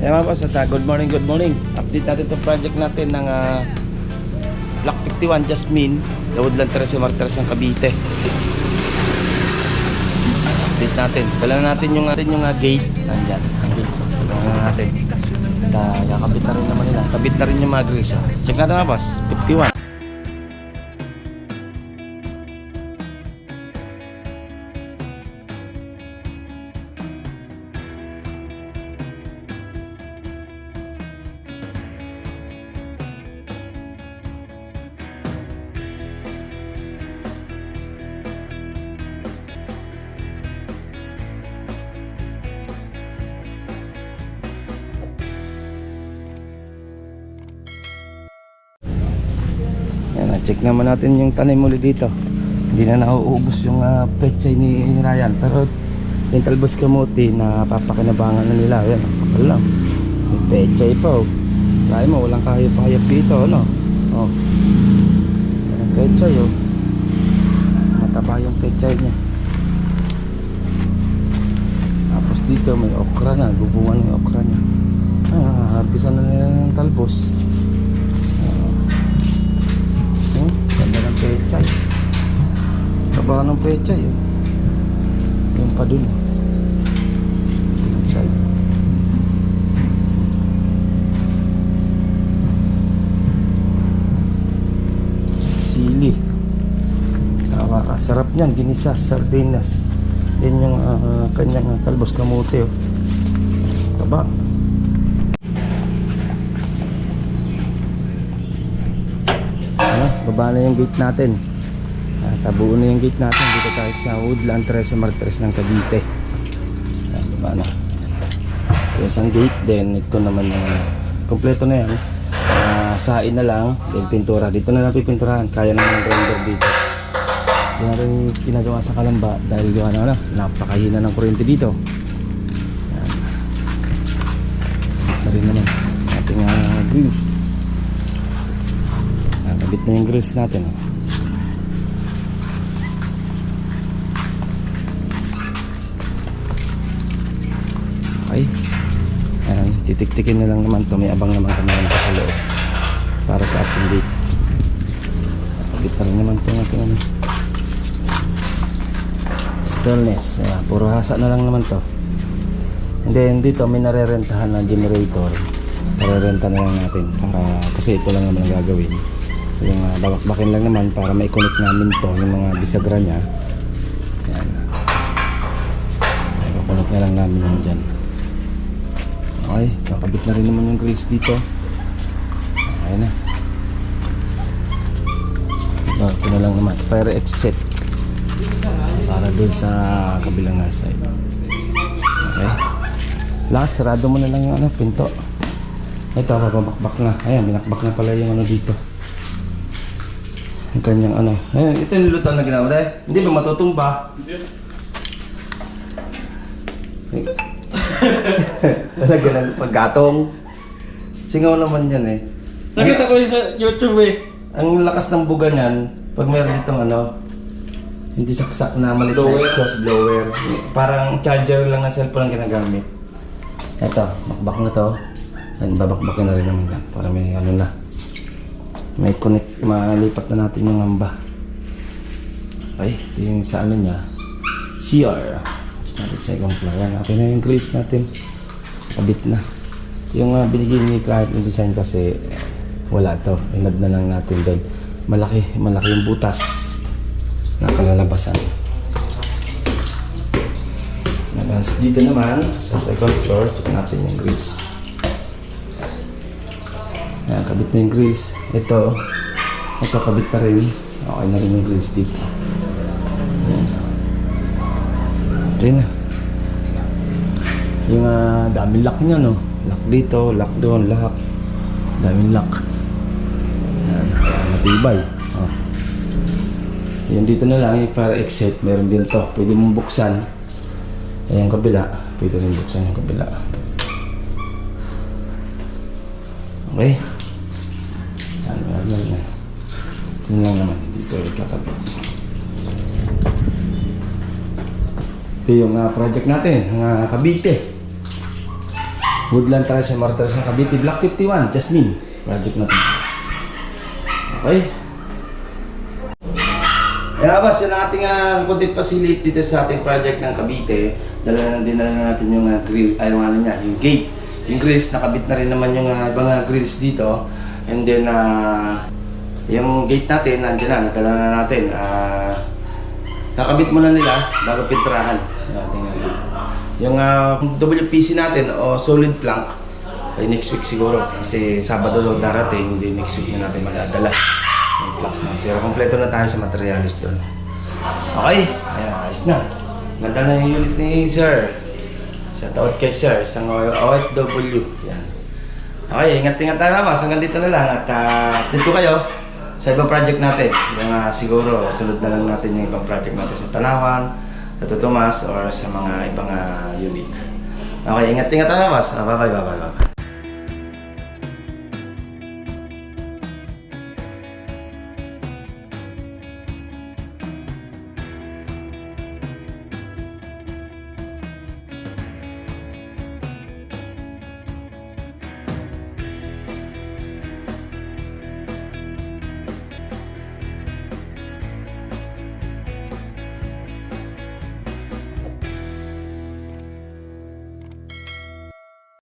Kaya mga boss, at good morning, good morning. Update natin itong project natin ng Block 51 Jasmine, The Woodland Terrace Martires ng Cavite. Update natin. Dala natin yung gate. Nandyan, ang gate. Dala natin. Kakabit na rin naman nila. Kabit na rin yung mga grills. Check natin mga boss, 51. Yan, check naman natin yung tanim muli dito. Hindi na nauubos yung pechay ni Ryan. Pero yung talbos kamuti na papakinabangan na nila. Yan, kapal lang. May pechay pa oh. Kaya mo, walang kahayap-hayap dito, ano? Oh. Yan ang pechay oh. Mataba yung pechay niya. Tapos dito may okra na. Bubungan yung okra niya. Harbisan na nila ng talbos. Ganda ng pechay. Taba ng pechay yun. Yung pa dun side. Sili. Sarap niyan. Ginisa, sardinas. Yan yung kanyang talbos kamote oh. Taba. Baba na yung gate natin. Tabuo na yung gate natin. Dito tayo sa Woodland Terrace Martires ng Cavite. Baba na. Yung isang gate. Then ito naman yung kompleto na yan. Sain na lang. Then pintura. Dito na lang pipinturahan. Kaya naman ng grinder dito. Hindi na rin pinagawa sa Kalamba. Dahil yung napakahina ng kuryente dito. Yan. Ito rin naman ating grills. Kabit na yung grills natin oh. Okay. Ayan, titik-tikin na lang naman to. May abang naman kami sa loob para sa ating gate. Kabit pa rin naman to natin stillness. Ayan, puro hasa na lang naman to. And then dito may narerentahan na generator. Narerenta na lang natin para, kasi ito lang naman ang gagawin. Yung babakbakin lang naman para mai-connect namin to yung mga bisagra nya. Yan, i-connect na lang namin yun dyan. Okay, nakabit na rin naman yung grills dito. Okay na. Ito na lang naman, fire exit para dun sa kabilang side. Okay, lahat sarado mo na lang yung pinto. Ito, babakbak na. Ayan, binakbak na pala yung dito. Yung kanyang Ayan, ito yung lulutan na ginawa dahil. Hindi ba matutumba? Hindi. Talaga lang paggatong. Singaw naman yan eh. Nakita ko yun sa YouTube eh. Ang lakas ng buga niyan, pag meron ditong hindi saksak na maliit na exhaust blower. Parang charger lang ng cellphone ang ginagamit. Ito, bakbak na to. Ayan, babakbakin na rin naman yan para may na. May connect, malipat na natin yung amba. Okay, ito yung sa niya CR natin, second floor. Yan, okay na yung grills natin. Kabit na. Yung binigay ni client ng design kasi wala to. Inad na lang natin dahil malaki yung butas na kalalabasan. Dito naman sa second floor, check natin yung grills. Yan, kabit na yung grills. Ito kabit na rin. Okay na rin yung grills dito. Yan. Okay na. Yung daming lock nya no. Lock dito, lock doon, lock. Daming lock. Yan, matibay. Oh. Yan dito na lang yung fire exit. Meron din to. Pwede mong buksan. Ayan yung kabila. Pwede rin buksan yung kabila. Okay. Yan. Yun lang naman. Dito yung kakabit. Ito yung project natin. Cavite. Woodland Terrace and Mortars ng Cavite, Block 51, Jasmine. Project natin. Okay. Kaya boss, yun ang ating kunting facility dito sa ating project ng Cavite. Dala natin yung grill, ay yung ano niya, yung gate. Yung grills, nakabit na rin naman yung ibang grills dito. And then, yung gate natin, nandiyan na, nadala na natin. Kakabit muna nila bago pintrahan. Yung WPC natin o solid plank ay next week siguro. Kasi Sabado darating, hindi next week na natin magdadala yung planks natin. Pero kompleto na tayo sa materialis doon. Okay, kaya ayos na. Ganda na yung unit ni Sir. Shoutout kay Sir, isang OFW. Yan. Okay, ingat-ingat tayo mas. Hanggang dito na lang at update ko kayo sa ibang project natin. Yung siguro, sunod na lang natin yung ibang project natin sa Tanawan, sa Totomas, or sa mga ibang unit. Okay, ingat-ingat tayo mas. Bye-bye.